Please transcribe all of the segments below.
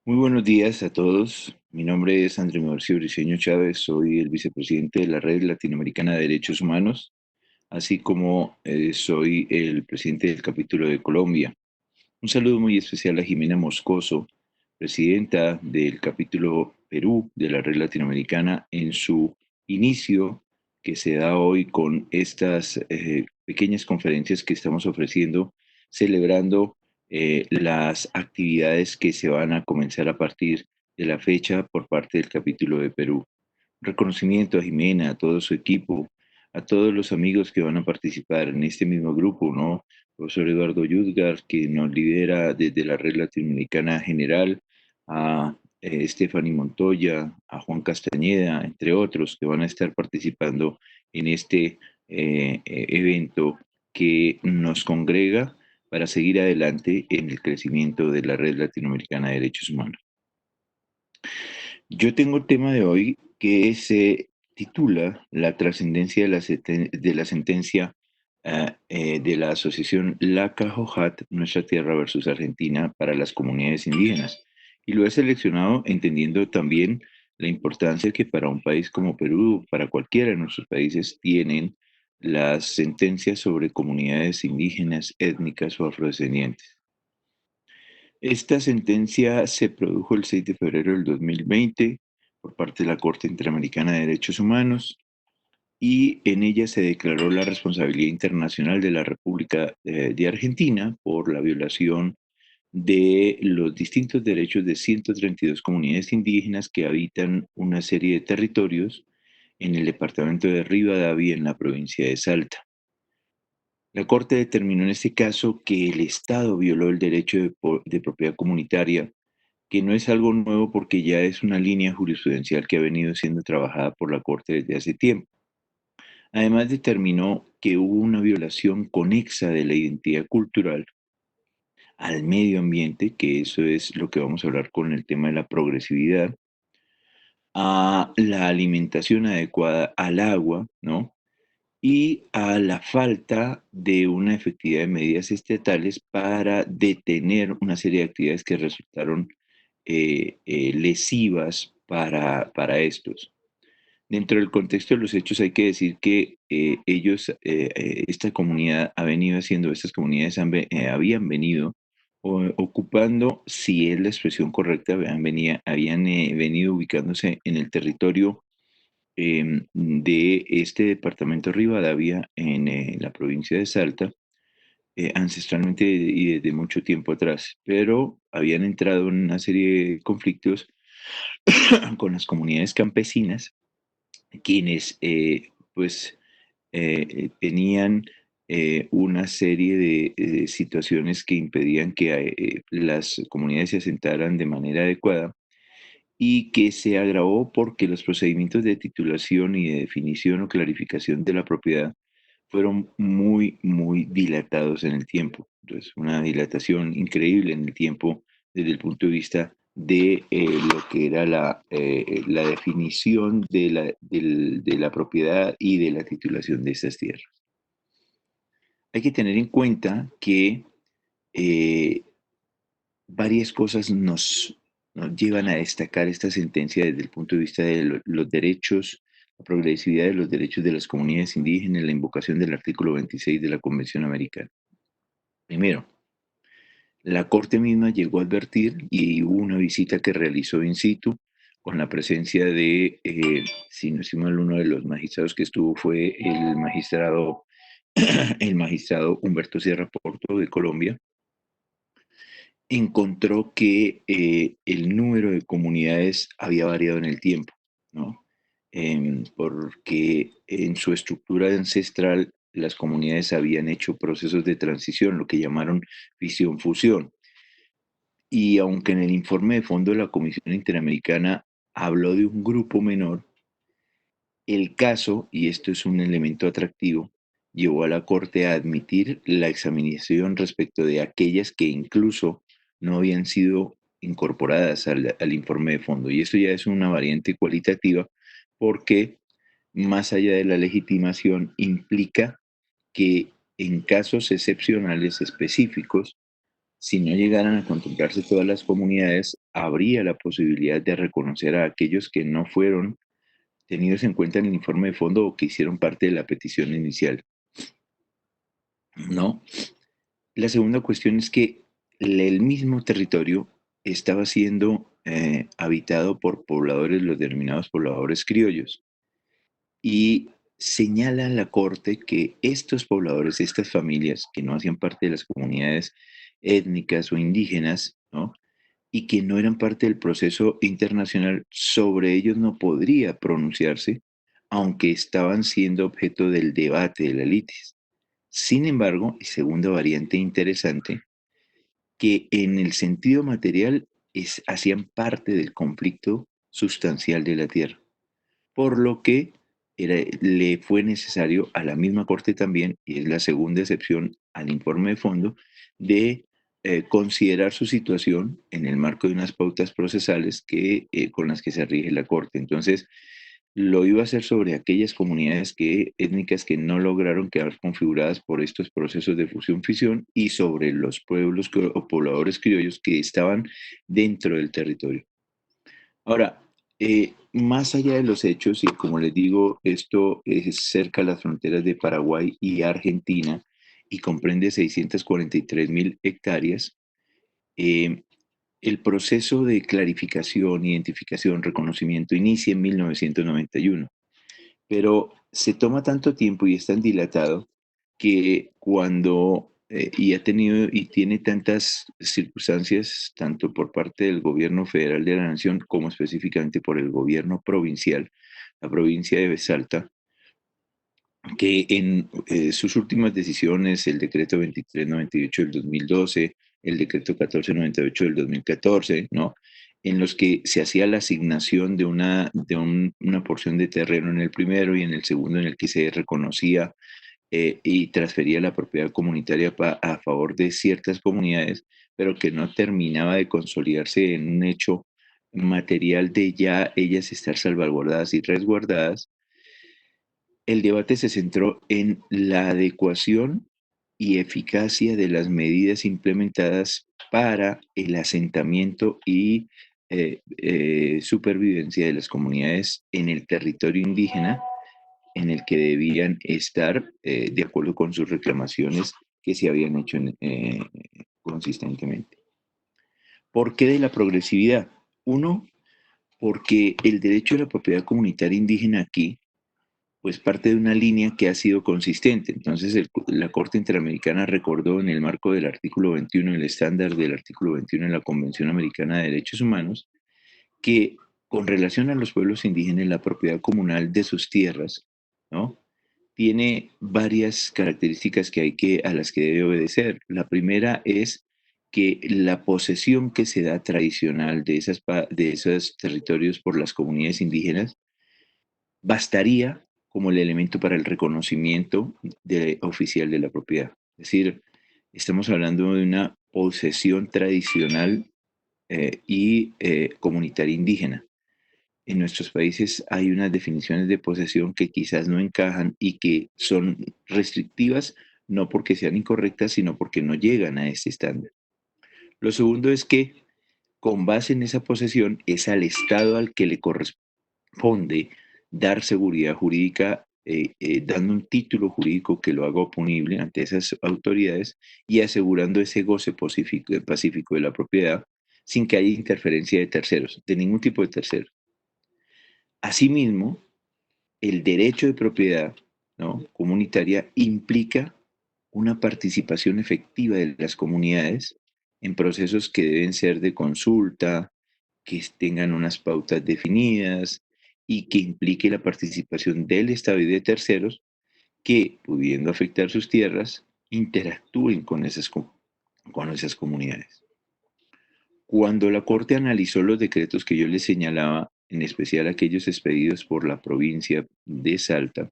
Muy buenos días a todos. Mi nombre es André Mauricio Briceño Chávez, soy el vicepresidente de la Red Latinoamericana de Derechos Humanos, así como soy el presidente del capítulo de Colombia. Un saludo muy especial a Jimena Moscoso, presidenta del capítulo Perú de la Red Latinoamericana, en su inicio que se da hoy con estas pequeñas conferencias que estamos ofreciendo, celebrando las actividades que se van a comenzar a partir de la fecha por parte del capítulo de Perú. Reconocimiento a Jimena, a todo su equipo, a todos los amigos que van a participar en este mismo grupo, ¿no? Profesor Eduardo Yudgar, que nos lidera desde la Red Latinoamericana General, a Stephanie Montoya, a Juan Castañeda, entre otros, que van a estar participando en este evento que nos congrega para seguir adelante en el crecimiento de la Red Latinoamericana de Derechos Humanos. Yo tengo el tema de hoy que se titula La trascendencia de la sentencia de la asociación Laca-Jojat, Nuestra Tierra versus Argentina para las comunidades indígenas. Y lo he seleccionado entendiendo también la importancia que para un país como Perú, para cualquiera de nuestros países, tienen las sentencias sobre comunidades indígenas, étnicas o afrodescendientes. Esta sentencia se produjo el 6 de febrero del 2020 por parte de la Corte Interamericana de Derechos Humanos y en ella se declaró la responsabilidad internacional de la República de Argentina por la violación de los distintos derechos de 132 comunidades indígenas que habitan una serie de territorios en el departamento de Rivadavia, en la provincia de Salta. La Corte determinó en este caso que el Estado violó el derecho de propiedad comunitaria, que no es algo nuevo porque ya es una línea jurisprudencial que ha venido siendo trabajada por la Corte desde hace tiempo. Además determinó que hubo una violación conexa de la identidad cultural al medio ambiente, que eso es lo que vamos a hablar con el tema de la progresividad, a la alimentación adecuada al agua, ¿no? Y a la falta de una efectividad de medidas estatales para detener una serie de actividades que resultaron lesivas para estos. Dentro del contexto de los hechos hay que decir que esta comunidad ha venido haciendo, estas comunidades habían venido ocupando, si es la expresión correcta, habían venido ubicándose en el territorio de este departamento Rivadavia, en la provincia de Salta, ancestralmente y desde mucho tiempo atrás, pero habían entrado en una serie de conflictos con las comunidades campesinas, quienes tenían una serie de situaciones que impedían que las comunidades se asentaran de manera adecuada y que se agravó porque los procedimientos de titulación y de definición o clarificación de la propiedad fueron muy, muy dilatados en el tiempo. Entonces, una dilatación increíble en el tiempo desde el punto de vista de lo que era la definición de la propiedad y de la titulación de estas tierras. Hay que tener en cuenta que eh, varias cosas nos llevan a destacar esta sentencia desde el punto de vista de los derechos, la progresividad de los derechos de las comunidades indígenas, la invocación del artículo 26 de la Convención Americana. Primero, la Corte misma llegó a advertir y hubo una visita que realizó in situ con la presencia de, si no estoy mal, uno de los magistrados que estuvo fue el magistrado Humberto Sierra Porto de Colombia. Encontró que el número de comunidades había variado en el tiempo, ¿no? Porque en su estructura ancestral las comunidades habían hecho procesos de transición, lo que llamaron fisión-fusión. Y aunque en el informe de fondo de la Comisión Interamericana habló de un grupo menor, el caso, y esto es un elemento atractivo, llevó a la Corte a admitir la examinación respecto de aquellas que incluso no habían sido incorporadas al informe de fondo. Y esto ya es una variante cualitativa porque más allá de la legitimación implica que en casos excepcionales específicos si no llegaran a contemplarse todas las comunidades, habría la posibilidad de reconocer a aquellos que no fueron tenidos en cuenta en el informe de fondo o que hicieron parte de la petición inicial, ¿no? La segunda cuestión es que el mismo territorio estaba siendo habitado por pobladores, los denominados pobladores criollos, y señala la Corte que estos pobladores, estas familias que no hacían parte de las comunidades étnicas o indígenas, ¿no? Y que no eran parte del proceso internacional, sobre ellos no podría pronunciarse, aunque estaban siendo objeto del debate de la litis. Sin embargo, y segunda variante interesante, que en el sentido material hacían parte del conflicto sustancial de la tierra, por lo que le fue necesario a la misma Corte también, y es la segunda excepción al informe de fondo, de considerar su situación en el marco de unas pautas procesales con las que se rige la Corte. Entonces, lo iba a hacer sobre aquellas comunidades étnicas que no lograron quedar configuradas por estos procesos de fusión-fisión y sobre los pueblos o pobladores criollos que estaban dentro del territorio. Ahora, más allá de los hechos, y como les digo, esto es cerca de las fronteras de Paraguay y Argentina y comprende 643.000 hectáreas, eh, el proceso de clarificación, identificación, reconocimiento inicia en 1991, pero se toma tanto tiempo y es tan dilatado que y ha tenido y tiene tantas circunstancias, tanto por parte del gobierno federal de la nación como específicamente por el gobierno provincial, la provincia de Salta, que en sus últimas decisiones, el decreto 2398 del 2012, el decreto 1498 del 2014, ¿no? En los que se hacía la asignación de una porción de terreno en el primero y en el segundo en el que se reconocía y transfería la propiedad comunitaria a favor de ciertas comunidades, pero que no terminaba de consolidarse en un hecho material de ya ellas estar salvaguardadas y resguardadas. El debate se centró en la adecuación y eficacia de las medidas implementadas para el asentamiento y supervivencia de las comunidades en el territorio indígena en el que debían estar de acuerdo con sus reclamaciones que se habían hecho consistentemente. ¿Por qué de la progresividad? Uno, porque el derecho a la propiedad comunitaria indígena aquí pues parte de una línea que ha sido consistente. Entonces, la Corte Interamericana recordó en el marco del artículo 21, el estándar del artículo 21 en la Convención Americana de Derechos Humanos, que con relación a los pueblos indígenas, la propiedad comunal de sus tierras, ¿no? Tiene varias características a las que debe obedecer. La primera es que la posesión que se da tradicional de esos territorios por las comunidades indígenas bastaría como el elemento para el reconocimiento oficial de la propiedad. Es decir, estamos hablando de una posesión tradicional y comunitaria indígena. En nuestros países hay unas definiciones de posesión que quizás no encajan y que son restrictivas, no porque sean incorrectas, sino porque no llegan a ese estándar. Lo segundo es que con base en esa posesión es al Estado al que le corresponde dar seguridad jurídica, dando un título jurídico que lo haga oponible ante esas autoridades y asegurando ese goce pacífico de la propiedad sin que haya interferencia de terceros, de ningún tipo de tercero. Asimismo, el derecho de propiedad, ¿no?, comunitaria implica una participación efectiva de las comunidades en procesos que deben ser de consulta, que tengan unas pautas definidas y que implique la participación del Estado y de terceros que, pudiendo afectar sus tierras, interactúen con esas comunidades. Cuando la Corte analizó los decretos que yo les señalaba, en especial aquellos expedidos por la provincia de Salta,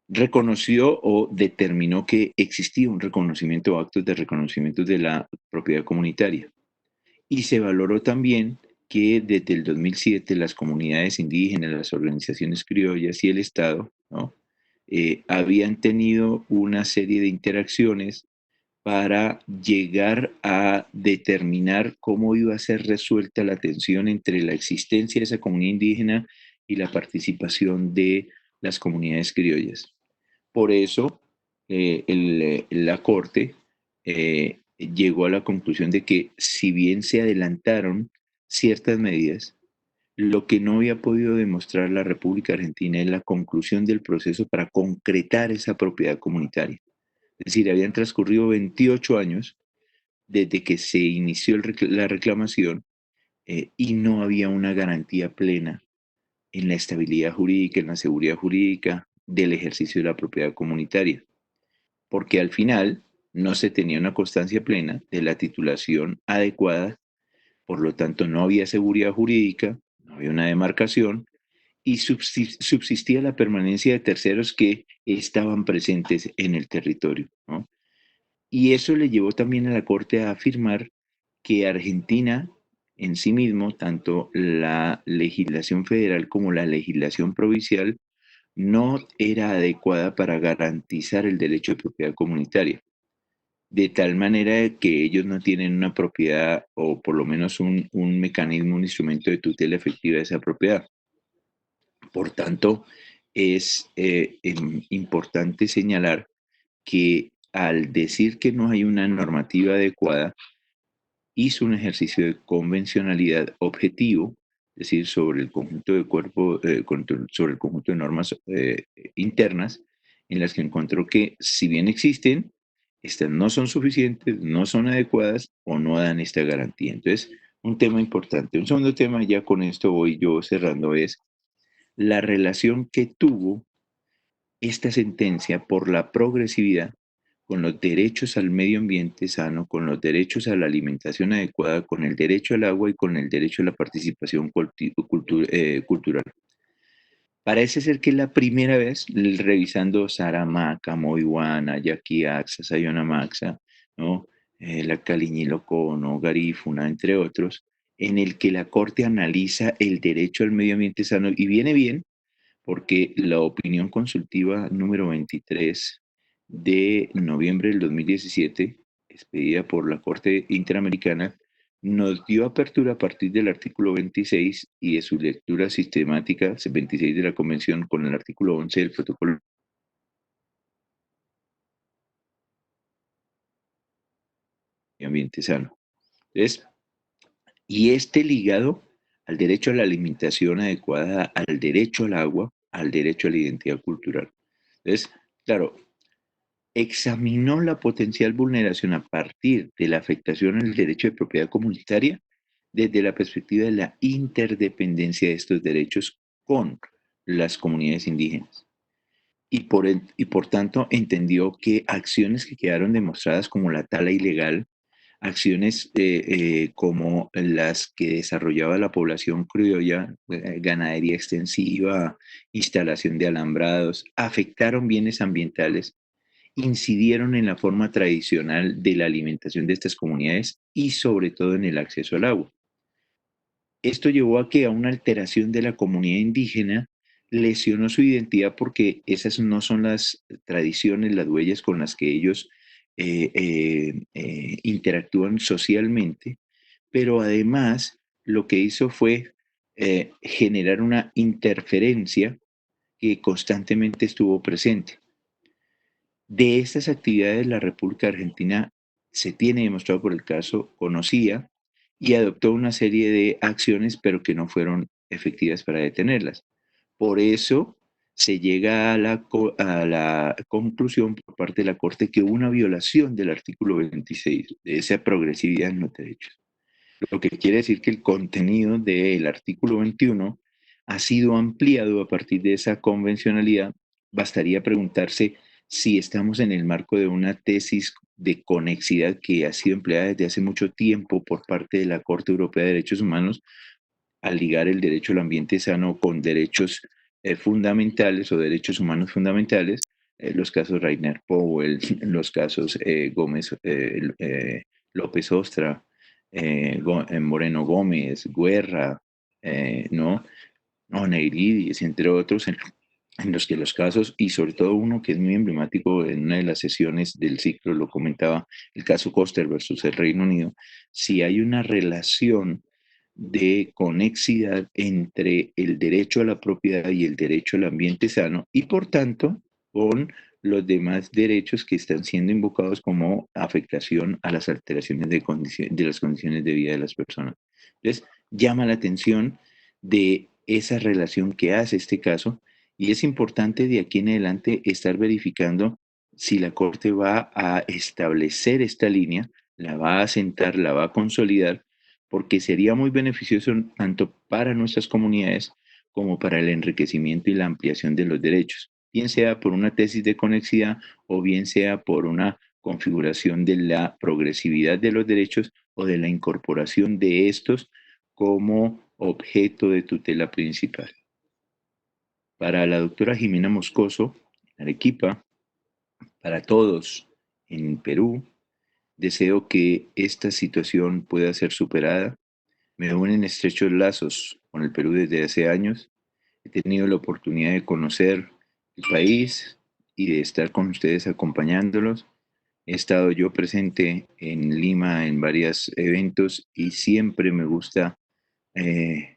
reconoció o determinó que existía un reconocimiento o actos de reconocimiento de la propiedad comunitaria. Y se valoró también que desde el 2007 las comunidades indígenas, las organizaciones criollas y el Estado, ¿no?, habían tenido una serie de interacciones para llegar a determinar cómo iba a ser resuelta la tensión entre la existencia de esa comunidad indígena y la participación de las comunidades criollas. Por eso, la Corte llegó a la conclusión de que si bien se adelantaron ciertas medidas, lo que no había podido demostrar la República Argentina es la conclusión del proceso para concretar esa propiedad comunitaria. Es decir, habían transcurrido 28 años desde que se inició la reclamación y no había una garantía plena en la estabilidad jurídica, en la seguridad jurídica del ejercicio de la propiedad comunitaria, porque al final no se tenía una constancia plena de la titulación adecuada, por lo tanto no había seguridad jurídica, no había una demarcación y subsistía la permanencia de terceros que estaban presentes en el territorio, ¿no? Y eso le llevó también a la Corte a afirmar que Argentina en sí mismo, tanto la legislación federal como la legislación provincial, no era adecuada para garantizar el derecho de propiedad comunitaria, de tal manera que ellos no tienen una propiedad o por lo menos un mecanismo, un instrumento de tutela efectiva de esa propiedad. Por tanto, es importante señalar que al decir que no hay una normativa adecuada, hizo un ejercicio de convencionalidad objetivo, es decir, sobre el conjunto de sobre el conjunto de normas internas, en las que encontró que si bien existen, estas no son suficientes, no son adecuadas o no dan esta garantía. Entonces, un tema importante. Un segundo tema, ya con esto voy yo cerrando, es la relación que tuvo esta sentencia por la progresividad con los derechos al medio ambiente sano, con los derechos a la alimentación adecuada, con el derecho al agua y con el derecho a la participación cultural. Parece ser que es la primera vez, revisando Saramaca, Moiwana, Yaqui Axa, Sayona Maxa, ¿no? La Caliñilocono, Garífuna, entre otros, en el que la Corte analiza el derecho al medio ambiente sano y viene bien porque la opinión consultiva número 23 de noviembre del 2017, expedida por la Corte Interamericana, nos dio apertura a partir del artículo 26 y de su lectura sistemática, 26 de la Convención, con el artículo 11 del Protocolo de Ambiente Sano. Entonces, y este ligado al derecho a la alimentación adecuada, al derecho al agua, al derecho a la identidad cultural. Entonces, claro, examinó la potencial vulneración a partir de la afectación al derecho de propiedad comunitaria desde la perspectiva de la interdependencia de estos derechos con las comunidades indígenas. Y por tanto entendió que acciones que quedaron demostradas como la tala ilegal, acciones como las que desarrollaba la población criolla, ganadería extensiva, instalación de alambrados, afectaron bienes ambientales, incidieron en la forma tradicional de la alimentación de estas comunidades y sobre todo en el acceso al agua. Esto llevó a que a una alteración de la comunidad indígena lesionó su identidad porque esas no son las tradiciones, las huellas con las que ellos interactúan socialmente, pero además lo que hizo fue generar una interferencia que constantemente estuvo presente. De estas actividades, la República Argentina, se tiene demostrado por el caso, conocía y adoptó una serie de acciones, pero que no fueron efectivas para detenerlas. Por eso se llega a la conclusión por parte de la Corte que hubo una violación del artículo 26, de esa progresividad en los derechos. Lo que quiere decir que el contenido del artículo 21 ha sido ampliado a partir de esa convencionalidad. Bastaría preguntarse si estamos en el marco de una tesis de conexidad que ha sido empleada desde hace mucho tiempo por parte de la Corte Europea de Derechos Humanos al ligar el derecho al ambiente sano con derechos fundamentales o derechos humanos fundamentales, los casos Rainer Powell, los casos Gómez, López Ostra, Moreno Gómez, Guerra, ¿no? Oneirides, entre otros, en los que los casos, y sobre todo uno que es muy emblemático en una de las sesiones del ciclo, lo comentaba, el caso Coster versus el Reino Unido, si hay una relación de conexidad entre el derecho a la propiedad y el derecho al ambiente sano, y por tanto con los demás derechos que están siendo invocados como afectación a las alteraciones de las condiciones de vida de las personas. Entonces, llama la atención de esa relación que hace este caso, y es importante de aquí en adelante estar verificando si la Corte va a establecer esta línea, la va a sentar, la va a consolidar, porque sería muy beneficioso tanto para nuestras comunidades como para el enriquecimiento y la ampliación de los derechos, bien sea por una tesis de conexidad o bien sea por una configuración de la progresividad de los derechos o de la incorporación de estos como objeto de tutela principal. Para la doctora Jimena Moscoso, en Arequipa, para todos en Perú, deseo que esta situación pueda ser superada. Me unen estrechos lazos con el Perú desde hace años. He tenido la oportunidad de conocer el país y de estar con ustedes acompañándolos. He estado yo presente en Lima en varios eventos y siempre me gusta eh,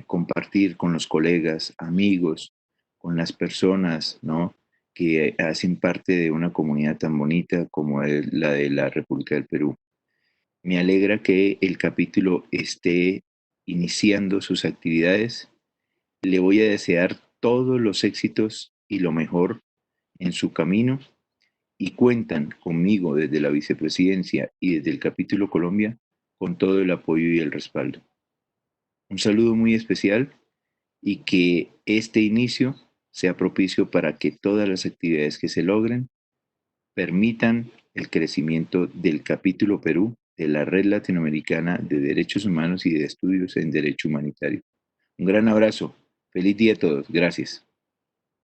compartir con los colegas, amigos, con las personas, ¿no? Que hacen parte de una comunidad tan bonita como es la de la República del Perú. Me alegra que el capítulo esté iniciando sus actividades. Le voy a desear todos los éxitos y lo mejor en su camino, y cuentan conmigo desde la vicepresidencia y desde el capítulo Colombia con todo el apoyo y el respaldo. Un saludo muy especial y que este inicio sea propicio para que todas las actividades que se logren permitan el crecimiento del capítulo Perú de la Red Latinoamericana de Derechos Humanos y de Estudios en Derecho Humanitario. Un gran abrazo. Feliz día a todos. Gracias.